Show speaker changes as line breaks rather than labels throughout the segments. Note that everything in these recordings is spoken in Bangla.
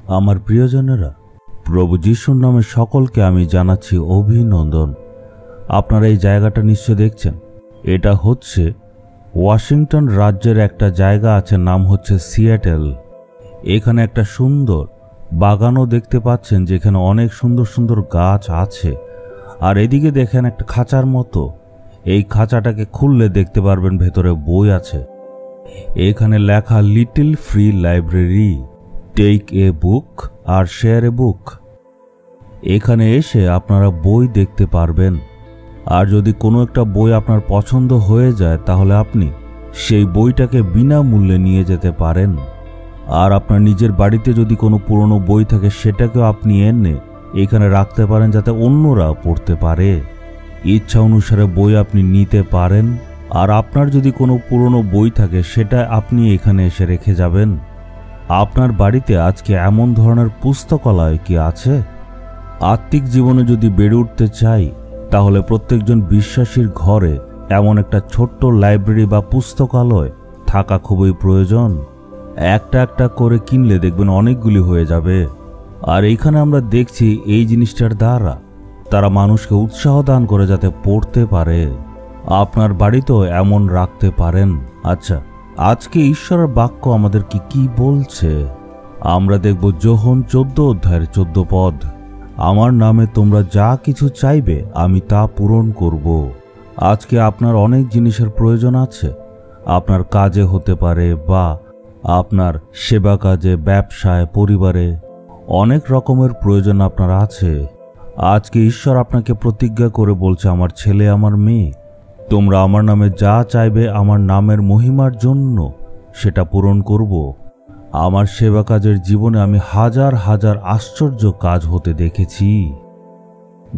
আমার প্রিয়জনেরা, প্রভু যিশুর নামে সকলকে আমি জানাচ্ছি অভিনন্দন। আপনারা এই জায়গাটা নিশ্চয় দেখছেন। এটা হচ্ছে ওয়াশিংটন রাজ্যের একটা জায়গা আছে, নাম হচ্ছে সিয়াটেল। এখানে একটা সুন্দর বাগানও দেখতে পাচ্ছেন, যেখানে অনেক সুন্দর সুন্দর গাছ আছে। আর এদিকে দেখেন একটা খাঁচার মতো, এই খাঁচাটাকে খুললে দেখতে পারবেন ভেতরে বই আছে। এখানে লেখা little free library, take a book আর শেয়ার এ বুক। এখানে এসে আপনারা বই দেখতে পারবেন। আর যদি কোনো একটা বই আপনার পছন্দ হয়ে যায়, তাহলে আপনি সেই বইটাকে বিনামূল্যে নিয়ে যেতে পারেন। আর আপনার নিজের বাড়িতে যদি কোনো পুরনো বই থাকে, সেটাকেও আপনি এনে এখানে রাখতে পারেন, যাতে অন্যরা পড়তে পারে। ইচ্ছা অনুসারে বই আপনি নিতে পারেন। আর আপনার যদি কোনো পুরনো বই থাকে, সেটা আপনি এখানে এসে রেখে যাবেন। আপনার বাড়িতে আজকে এমন ধরনের পুস্তকালয় কি আছে? আত্মিক জীবনে যদি বেড়ে উঠতে চাই, তাহলে প্রত্যেকজন বিশ্বাসীর ঘরে এমন একটা ছোট্ট লাইব্রেরি বা পুস্তকালয় থাকা খুবই প্রয়োজন। একটা একটা করে কিনলে দেখবেন অনেকগুলি হয়ে যাবে। আর এইখানে আমরা দেখছি এই জিনিসটার দ্বারা তারা মানুষকে উৎসাহ দান করে যাতে পড়তে পারে। আপনার বাড়িতেও এমন রাখতে পারেন। আচ্ছা, আজকে ঈশ্বরের বাক্য আমাদের কি বলছে আমরা দেখব। যোহন 14 অধ্যায়ের 14 পদ। আমার নামে তোমরা যা কিছু চাইবে আমি তা পূরণ করব। আজকে আপনার অনেক জিনিসের প্রয়োজন আছে। আপনার কাজে হতে পারে, বা আপনার সেবা কাজে, ব্যবসায়, পরিবারে অনেক রকমের প্রয়োজন আপনার আছে। আজকে ঈশ্বর আপনাকে প্রতিজ্ঞা করে বলছে, আমার ছেলে, আমার মেয়ে, তোমরা আমার নামে যা চাইবে আমার নামের মহিমার জন্য সেটা পূরণ করব। আমার সেবা কাজের জীবনে আমি হাজার হাজার আশ্চর্য কাজ হতে দেখেছি।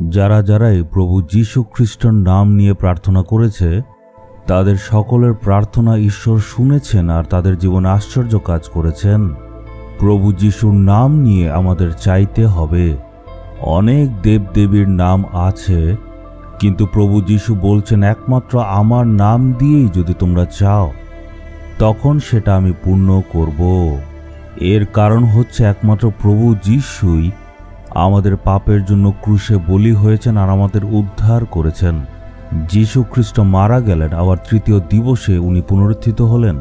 যারা যারাই প্রভু যীশু খ্রিস্টর নাম নিয়ে প্রার্থনা করেছে, তাদের সকলের প্রার্থনা ঈশ্বর শুনেছেন আর তাদের জীবনে আশ্চর্য কাজ করেছেন। প্রভু যীশুর নাম নিয়ে আমাদের চাইতে হবে। অনেক দেবদেবীর নাম আছে, কিন্তু প্রভু যীশু বলছেন, একমাত্র আমার নাম দিয়েই যদি তোমরা চাও, তখন সেটা আমি পূর্ণ করব। এর কারণ হচ্ছে একমাত্র প্রভু যীশুই আমাদের পাপের জন্য ক্রুশে বলি হয়েছেন আর আমাদের উদ্ধার করেছেন। যীশু খ্রিস্ট মারা গেলেন, আবার তৃতীয় দিবসে উনি পুনরুত্থিত হলেন।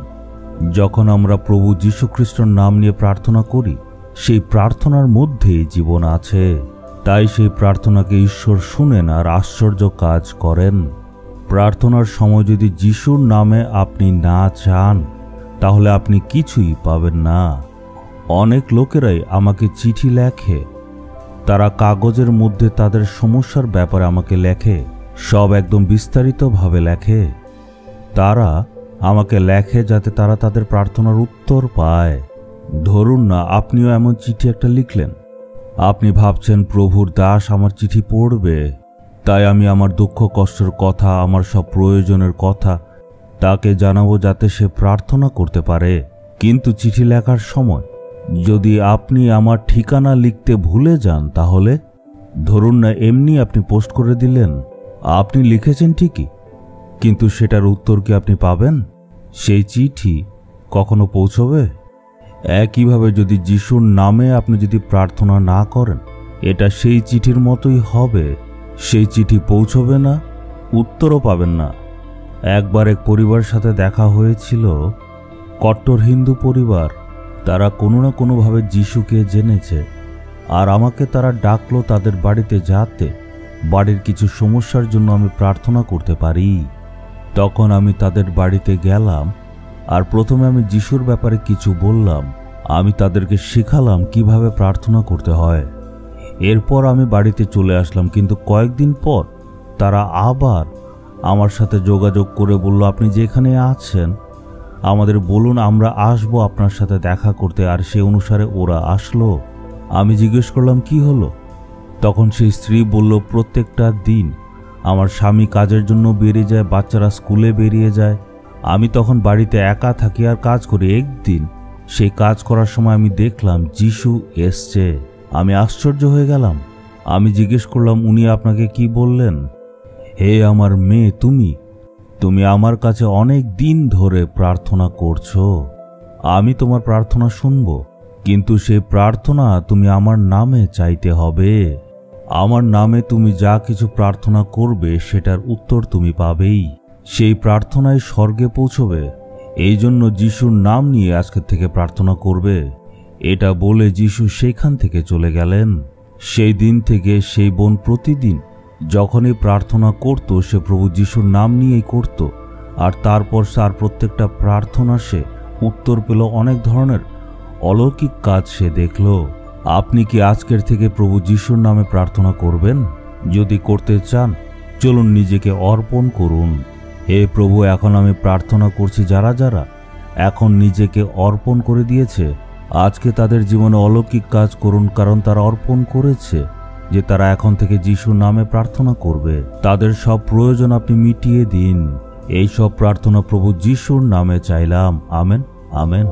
যখন আমরা প্রভু যীশু খ্রিস্টর নাম নিয়ে প্রার্থনা করি, সেই প্রার্থনার মধ্যেই জীবন আছে। তাই সেই প্রার্থনাকে ঈশ্বর শুনেন আর আশ্চর্য কাজ করেন। প্রার্থনার সময় যদি যিশুর নামে আপনি না চান, তাহলে আপনি কিছুই পাবেন না। অনেক লোকেরাই আমাকে চিঠি লেখে। তারা কাগজের মধ্যে তাদের সমস্যার ব্যাপারে আমাকে লেখে, সব একদম বিস্তারিতভাবে লেখে। তারা আমাকে লেখে যাতে তারা তাদের প্রার্থনার উত্তর পায়। ধরুন না, আপনিও এমন চিঠি একটা লিখলেন। আপনি ভাবছেন, প্রভুর দাস আমার চিঠি পড়বে, তাই আমি আমার দুঃখ কষ্টের কথা, আমার সব প্রয়োজনের কথা তাকে জানাবো, যাতে সে প্রার্থনা করতে পারে। কিন্তু চিঠি লেখার সময় যদি আপনি আমার ঠিকানা লিখতে ভুলে যান, তাহলে ধরুন না এমনি আপনি পোস্ট করে দিলেন। আপনি লিখেছেন ঠিকই, কিন্তু সেটার উত্তর কি আপনি পাবেন? সেই চিঠি কখনো পৌঁছবে? একইভাবে যদি যিশুর নামে আপনি যদি প্রার্থনা না করেন, এটা সেই চিঠির মতোই হবে। সেই চিঠি পৌঁছবে না, উত্তরও পাবেন না। একবার এক পরিবারের সাথে দেখা হয়েছিল, কট্টর হিন্দু পরিবার। তারা কোনো না কোনোভাবে যিশুকে জেনেছে, আর আমাকে তারা ডাকলো তাদের বাড়িতে, যাতে বাড়ির কিছু সমস্যার জন্য আমি প্রার্থনা করতে পারি। তখন আমি তাদের বাড়িতে গেলাম, আর প্রথমে আমি যিশুর ব্যাপারে কিছু বললাম। আমি তাদেরকে শেখালাম কিভাবে প্রার্থনা করতে হয়। এরপর আমি বাড়িতে চলে আসলাম। কিন্তু কয়েকদিন পর তারা আবার আমার সাথে যোগাযোগ করে বলল, আপনি যেখানে আছেন আমাদের বলুন, আমরা আসবো আপনার সাথে দেখা করতে। আর সে অনুসারে ওরা আসলো। আমি জিজ্ঞেস করলাম, কি হলো? তখন সেই স্ত্রী বলল, প্রত্যেকটা দিন আমার স্বামী কাজের জন্য বেরিয়ে যায়, বাচ্চারা স্কুলে বেরিয়ে যায়, আমি তখন বাড়িতে একা থাকি আর কাজ করি। একদিন সেই কাজ করার সময় আমি দেখলাম যিশু এসছে। আমি আশ্চর্য হয়ে গেলাম। আমি জিজ্ঞেস করলাম, উনি আপনাকে কি বললেন? হে আমার মেয়ে, তুমি তুমি আমার কাছে অনেক দিন ধরে প্রার্থনা করছো। আমি তোমার প্রার্থনা শুনব, কিন্তু সেই প্রার্থনা তুমি আমার নামে চাইতে হবে। আমার নামে তুমি যা কিছু প্রার্থনা করবে সেটার উত্তর তুমি পাবেই। সেই প্রার্থনায় স্বর্গে পৌঁছবে। এই জন্য যিশুর নাম নিয়ে আজকের থেকে প্রার্থনা করবে। এটা বলে যিশু সেখান থেকে চলে গেলেন। সেই দিন থেকে সেই বোন প্রতিদিন যখনই প্রার্থনা করত সে প্রভু যিশুর নাম নিয়েই করত, আর তারপর তার প্রত্যেকটা প্রার্থনা সে উত্তর পেল। অনেক ধরনের অলৌকিক কাজ সে দেখল। আপনি কি আজকের থেকে প্রভু যিশুর নামে প্রার্থনা করবেন? যদি করতে চান চলুন নিজেকে অর্পণ করুন। হে প্রভু, এখন আমি প্রার্থনা করছি যারা যারা এখন নিজেকে অর্পণ করে দিয়েছে, আজকে তাদের জীবনে অলৌকিক কাজ করুন, কারণ তারা অর্পণ করেছে যে তারা এখন থেকে যিশুর নামে প্রার্থনা করবে। তাদের সব প্রয়োজন আপনি মিটিয়ে দিন। এই সব প্রার্থনা প্রভু যিশুর নামে চাইলাম। Amen, amen.